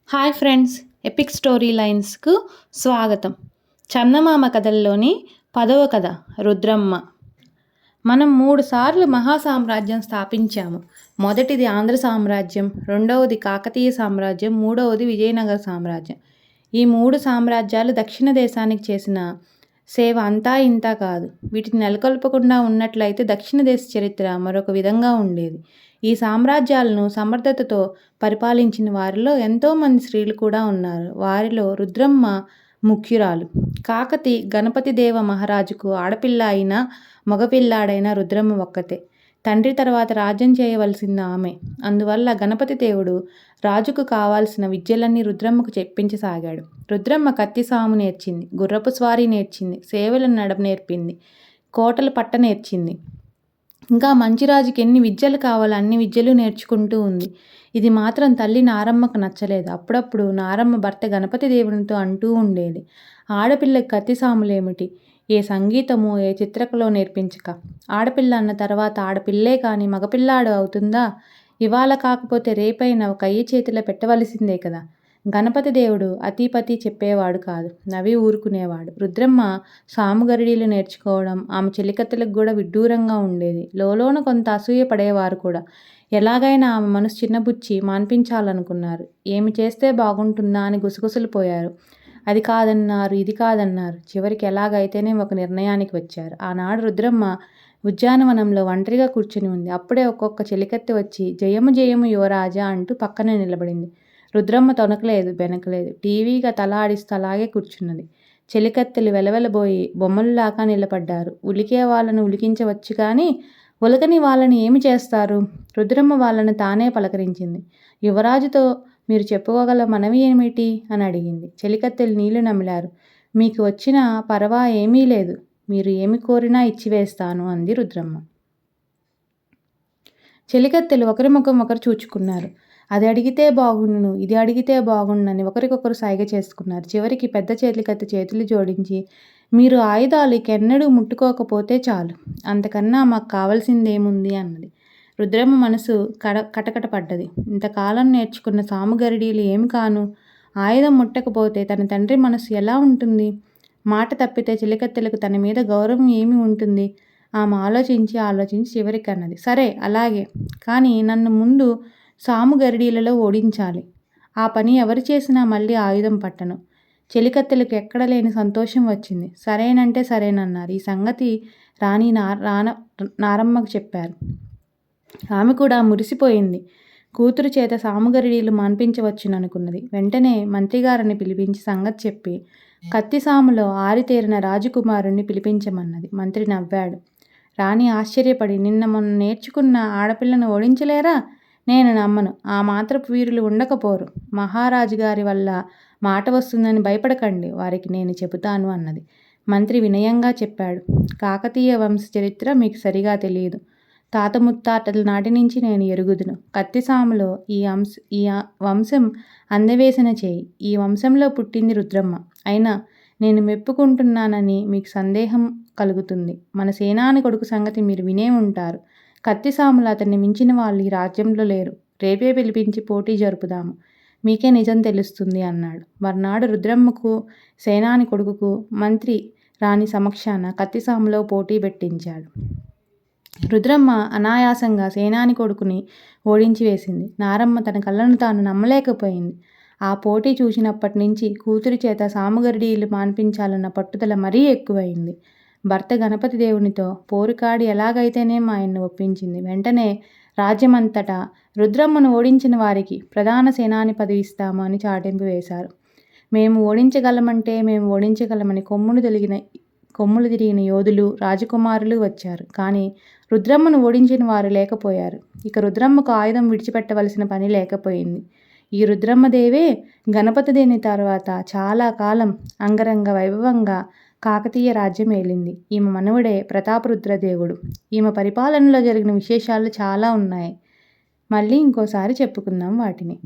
Hi friends, epic story లైన్స్కు స్వాగతం. చందమామ కథల్లోని 10వ కథ రుద్రమ్మ. మనం 3 సార్లు మహాసామ్రాజ్యం స్థాపించాము. మొదటిది ఆంధ్ర సామ్రాజ్యం, రెండవది కాకతీయ సామ్రాజ్యం, మూడవది విజయనగర సామ్రాజ్యం. ఈ 3 సామ్రాజ్యాలు దక్షిణ దేశానికి చేసిన సేవ అంతా ఇంతా కాదు. వీటిని నెలకొల్పకుండా ఉన్నట్లయితే దక్షిణ దేశ చరిత్ర మరొక విధంగా ఉండేది. ఈ సామ్రాజ్యాలను సమర్థతతో పరిపాలించిన వారిలో ఎంతోమంది స్త్రీలు కూడా ఉన్నారు. వారిలో రుద్రమ్మ ముఖ్యురాలు. కాకతి గణపతిదేవ మహారాజుకు ఆడపిల్ల అయినా మగపిల్లాడైన రుద్రమ్మ ఒక్కతే. తండ్రి తర్వాత రాజ్యం చేయవలసింది ఆమె. అందువల్ల గణపతి దేవుడు రాజుకు కావాల్సిన విద్యలన్నీ రుద్రమ్మకు చెప్పించసాగాడు. రుద్రమ్మ కత్తి సాము నేర్చింది, గుర్రపు స్వారీ నేర్చింది, సేవల నడమ నేర్పింది, కోటలు పట్ట నేర్చింది. ఇంకా మంచిరాజుకి ఎన్ని విద్యలు కావాలో అన్ని విద్యలు నేర్చుకుంటూ ఉంది. ఇది మాత్రం తల్లి నారమ్మకు నచ్చలేదు. అప్పుడప్పుడు నారమ్మ భర్త గణపతి దేవునితో అంటూ ఉండేది, ఆడపిల్లకి కత్తి సాములేమిటి, ఏ సంగీతమో ఏ చిత్రకళో నేర్పించక. ఆడపిల్ల అన్న తర్వాత ఆడపిల్లే కానీ మగపిల్లాడు అవుతుందా? ఇవాళ కాకపోతే రేపైనా ఒక అయ్య చేతిలో పెట్టవలసిందే కదా. గణపతి దేవుడు అతీపతి చెప్పేవాడు కాదు, నవ్వి ఊరుకునేవాడు. రుద్రమ్మ సాముగరిడీలు నేర్చుకోవడం ఆమె చెలికత్తెలకు కూడా విడ్డూరంగా ఉండేది. లోలోన కొంత అసూయ పడేవారు కూడా. ఎలాగైనా ఆమె మనసు చిన్నబుచ్చి మాన్పించాలనుకున్నారు. ఏమి చేస్తే బాగుంటుందా అని గుసగుసలు పోయారు. అది కాదన్నారు, ఇది కాదన్నారు. చివరికి ఎలాగైతేనే ఒక నిర్ణయానికి వచ్చారు. ఆనాడు రుద్రమ్మ ఉద్యానవనంలో ఒంటరిగా కూర్చుని ఉంది. అప్పుడే ఒక్కొక్క చెలికత్తె వచ్చి జయము జయము యువరాజా అంటూ పక్కనే నిలబడింది. రుద్రమ్మ తొనకలేదు, బెనకలేదు. టీవీగా తల ఆడిస్తూ అలాగే కూర్చున్నది. చెలికత్తెలు వెలవెలబోయి బొమ్మల్లాగా నిలబడ్డారు. ఉలికే వాళ్ళను ఉలికించవచ్చు కానీ ఉలకని వాళ్ళని ఏమి చేస్తారు? రుద్రమ్మ వాళ్ళను తానే పలకరించింది. యువరాజుతో మీరు చెప్పుకోగల మనవి ఏమిటి అని అడిగింది. చెలికత్తెలు నీళ్లు నమిలారు. మీకు వచ్చిన పరవా ఏమీ లేదు, మీరు ఏమి కోరినా ఇచ్చివేస్తాను అంది రుద్రమ్మ. చెలికత్తెలు ఒకరి ముఖం ఒకరు చూచుకున్నారు. అది అడిగితే బాగుండును, ఇది అడిగితే బాగుండని ఒకరికొకరు సైగ చేసుకున్నారు. చివరికి పెద్ద చెలికత్తె చేతులు జోడించి, మీరు ఆయుధాలు ఇకెన్నడూ ముట్టుకోకపోతే చాలు, అంతకన్నా మాకు కావాల్సిందేముంది అన్నది. రుద్రమ్మ మనసు కటకట పడ్డది. ఇంతకాలం నేర్చుకున్న సాముగరిడీలు ఏమి కాను? ఆయుధం ముట్టకపోతే తన తండ్రి మనసు ఎలా ఉంటుంది? మాట తప్పితే చెలికత్తెలకు తన మీద గౌరవం ఏమి ఉంటుంది? ఆమె ఆలోచించి చివరికి అన్నది, సరే అలాగే, కానీ నన్ను ముందు సాముగరిడీలలో ఓడించాలి. ఆ పని ఎవరు చేసినా మళ్ళీ ఆయుధం పట్టను. చెలికత్తెలకు ఎక్కడ లేని సంతోషం వచ్చింది. సరేనంటే సరేనన్నారు. ఈ సంగతి రాణి నారమ్మకు చెప్పారు. ఆమె కూడా మురిసిపోయింది. కూతురు చేత సాముగరిడీలు మాన్పించవచ్చుననుకున్నది. వెంటనే మంత్రిగారిని పిలిపించి సంగతి చెప్పి కత్తి సాములో ఆరితేరిన రాజకుమారుణ్ణి పిలిపించమన్నది. మంత్రి నవ్వాడు. రాణి ఆశ్చర్యపడి, నిన్న మొన్న నేర్చుకున్న ఆడపిల్లను ఓడించలేరా? నేను నమ్మను. ఆ మాత్రపు వీరులు ఉండకపోరు. మహారాజు గారి వల్ల మాట వస్తుందని భయపడకండి, వారికి నేను చెబుతాను అన్నది. మంత్రి వినయంగా చెప్పాడు, కాకతీయ వంశ చరిత్ర మీకు సరిగా తెలియదు. తాత ముత్తాతల నాటి నుంచి నేను ఎరుగుదును. కత్తిసాములో ఈ వంశం అందవేసిన చేయి. ఈ వంశంలో పుట్టింది రుద్రమ్మ. అయినా నేను మెప్పుకుంటున్నానని మీకు సందేహం కలుగుతుంది. మన సేనాని కొడుకు సంగతి మీరు వినే ఉంటారు. కత్తిసాములు అతన్ని మించిన వాళ్ళు ఈ రాజ్యంలో లేరు. రేపే పిలిపించి పోటీ జరుపుదాము, మీకే నిజం తెలుస్తుంది అన్నాడు. మర్నాడు రుద్రమ్మకు సేనాని కొడుకుకు మంత్రి రాణి సమక్షాన కత్తిసాములో పోటీ పెట్టించాడు. రుద్రమ్మ అనాయాసంగా సేనాని కొడుకుని ఓడించి వేసింది. నారమ్మ తన కళ్ళను తాను నమ్మలేకపోయింది. ఆ పోటీ చూసినప్పటి నుంచి కూతురి చేత సాముగరిడీలు మాన్పించాలన్న పట్టుదల మరీ ఎక్కువైంది. భర్త గణపతి దేవునితో పోరుకాడి ఎలాగైతేనే ఆయన్ను ఒప్పించింది. వెంటనే రాజ్యమంతటా రుద్రమ్మను ఓడించిన వారికి ప్రధాన సేనాని పదవి ఇస్తాము అని చాటింపు వేశారు. మేము ఓడించగలమని కొమ్ములు తిరిగిన యోధులు, రాజకుమారులు వచ్చారు. కానీ రుద్రమ్మను ఓడించిన వారు లేకపోయారు. ఇక రుద్రమ్మకు ఆయుధం విడిచిపెట్టవలసిన పని లేకపోయింది. ఈ రుద్రమ్మదేవే గణపతి దేని తర్వాత చాలా కాలం అంగరంగ వైభవంగా కాకతీయ రాజ్యం ఏలింది. ఈమె మనవడే ప్రతాపరుద్రదేవుడు. ఈమె పరిపాలనలో జరిగిన విశేషాలు చాలా ఉన్నాయి. మళ్ళీ ఇంకోసారి చెప్పుకుందాం వాటిని.